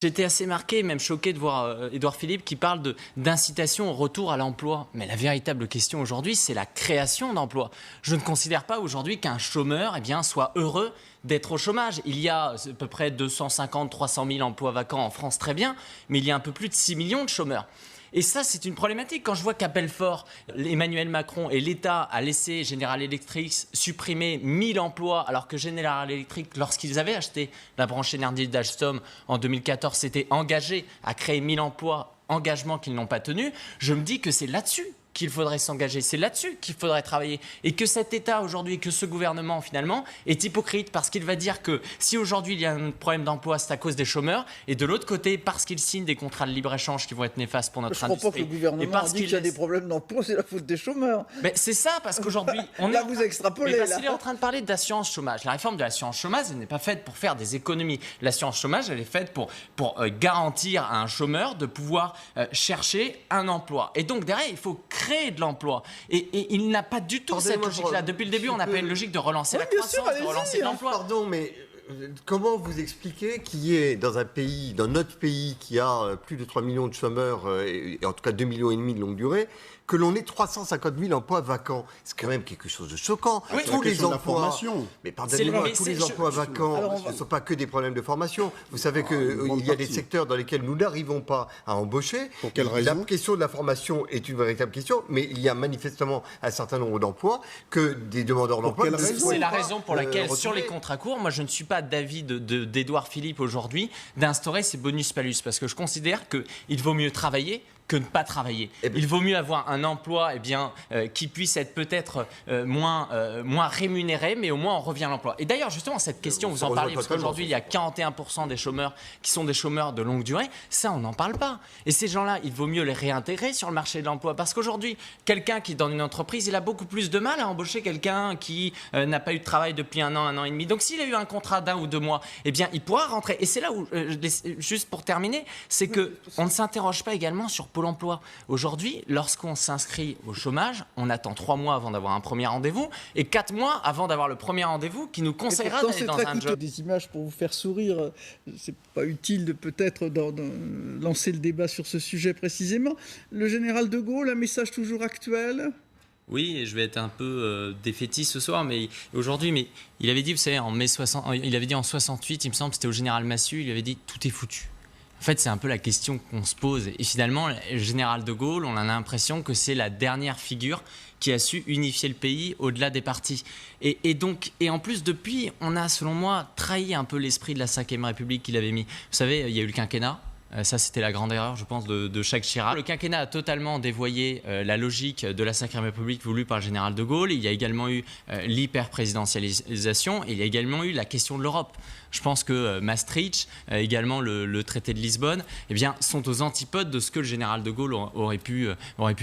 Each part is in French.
J'étais assez marqué, même choqué de voir Édouard Philippe qui parle d'incitation au retour à l'emploi. Mais la véritable question aujourd'hui, c'est la création d'emplois. Je ne considère pas aujourd'hui qu'un chômeur soit heureux d'être au chômage. Il y a à peu près 250-300 000 emplois vacants en France, très bien, mais il y a un peu plus de 6 millions de chômeurs. Et ça, c'est une problématique. Quand je vois qu'à Belfort, Emmanuel Macron et l'État a laissé General Electric supprimer 1000 emplois, alors que General Electric, lorsqu'ils avaient acheté la branche énergie d'Alstom en 2014, s'était engagé à créer 1000 emplois, engagement qu'ils n'ont pas tenu, je me dis que c'est là-dessus qu'il faudrait s'engager, c'est là-dessus qu'il faudrait travailler. Et que cet État aujourd'hui, que ce gouvernement finalement est hypocrite parce qu'il va dire que si aujourd'hui il y a un problème d'emploi, c'est à cause des chômeurs, et de l'autre côté, parce qu'il signe des contrats de libre-échange qui vont être néfastes pour notre industrie. Je ne crois pas que le gouvernement dit qu'il y a des problèmes d'emploi, c'est la faute des chômeurs. Mais c'est ça, parce qu'aujourd'hui, on là, vous extrapolez. Parce qu'il est en train de parler d'assurance chômage. La réforme de l'assurance chômage, elle n'est pas faite pour faire des économies. L'assurance chômage, elle est faite pour garantir à un chômeur de pouvoir chercher un emploi. Et donc derrière, il faut créer de l'emploi. Et il n'a pas du tout cette logique-là. Depuis le début, on n'a pas une logique de relancer la croissance, de relancer l'emploi. Pardon, mais comment vous expliquez qu'il y ait dans notre pays, qui a plus de 3 millions de chômeurs, et en tout cas 2,5 millions de longue durée, que l'on ait 350 000 emplois vacants? C'est quand même quelque chose de choquant. Oui, tous les emplois. Mais pardonnez-moi, tous les emplois vacants, ce ne sont pas que des problèmes de formation. Vous savez qu'il y a des secteurs dans lesquels nous n'arrivons pas à embaucher. Pour quelle raison? La question de la formation est une véritable question, mais il y a manifestement un certain nombre d'emplois que des demandeurs d'emploi. C'est la raison pour laquelle, sur les contrats courts, moi je ne suis pas d'avis d'Édouard Philippe aujourd'hui d'instaurer ces bonus-malus, parce que je considère qu'il vaut mieux travailler que ne pas travailler. Il vaut mieux avoir un emploi qui puisse être peut-être moins rémunéré, mais au moins on revient à l'emploi. Et d'ailleurs, justement, cette question, vous en parliez, parce qu'aujourd'hui, il y a 41% des chômeurs qui sont des chômeurs de longue durée. Ça, on n'en parle pas. Et ces gens-là, il vaut mieux les réintégrer sur le marché de l'emploi, parce qu'aujourd'hui, quelqu'un qui est dans une entreprise, il a beaucoup plus de mal à embaucher quelqu'un qui n'a pas eu de travail depuis un an et demi. Donc, s'il a eu un contrat d'1 ou 2 mois, il pourra rentrer. Et c'est là où, juste pour terminer, c'est qu'on ne s'interroge pas également sur Pôle emploi. Aujourd'hui, lorsqu'on s'inscrit au chômage, on attend 3 mois avant d'avoir un premier rendez-vous et 4 mois avant d'avoir le premier rendez-vous qui nous conseillera d'aller dans un job. Des images pour vous faire sourire, c'est pas utile de peut-être lancer le débat sur ce sujet précisément. Le général de Gaulle, un message toujours actuel? Oui, et je vais être un peu défaitiste ce soir, mais aujourd'hui, il avait dit, vous savez, il avait dit en 68, il me semble, c'était au général Massu, il avait dit tout est foutu. En fait, c'est un peu la question qu'on se pose. Et finalement, le général de Gaulle, on a l'impression que c'est la dernière figure qui a su unifier le pays au-delà des partis. Et en plus, depuis, on a, selon moi, trahi un peu l'esprit de la Ve République qu'il avait mis. Vous savez, il y a eu le quinquennat. Ça, c'était la grande erreur, je pense, de Jacques Chirac. Le quinquennat a totalement dévoyé la logique de la Ve République voulue par le général de Gaulle. Il y a également eu l'hyper-présidentialisation et il y a également eu la question de l'Europe. Je pense que Maastricht, également le traité de Lisbonne, sont aux antipodes de ce que le général de Gaulle aurait pu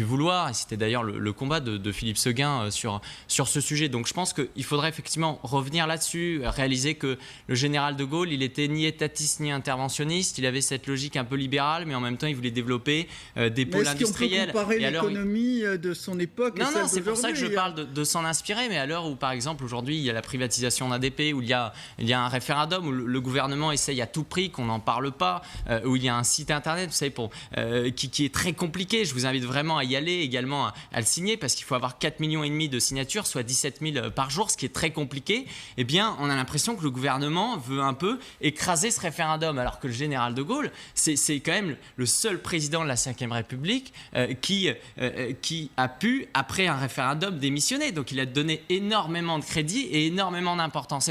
vouloir. Et c'était d'ailleurs le combat de Philippe Séguin sur ce sujet. Donc je pense qu'il faudrait effectivement revenir là-dessus, réaliser que le général de Gaulle, il était ni étatiste ni interventionniste. Il avait cette logique un peu libérale, mais en même temps, il voulait développer des pôles industriels. Est-ce qu'on peut comparer l'économie de son époque et celle d'aujourd'hui? Non, c'est pour ça que je parle de s'en inspirer. Mais à l'heure où, par exemple, aujourd'hui, il y a la privatisation d'ADP, où il y a un référendum, où le gouvernement essaye à tout prix qu'on n'en parle pas, où il y a un site internet, vous savez, qui est très compliqué. Je vous invite vraiment à y aller, également à le signer, parce qu'il faut avoir 4,5 millions de signatures, soit 17 000 par jour, ce qui est très compliqué. On a l'impression que le gouvernement veut un peu écraser ce référendum, alors que le général de Gaulle, c'est quand même le seul président de la Ve République qui a pu, après un référendum, démissionner. Donc il a donné énormément de crédit et énormément d'importance.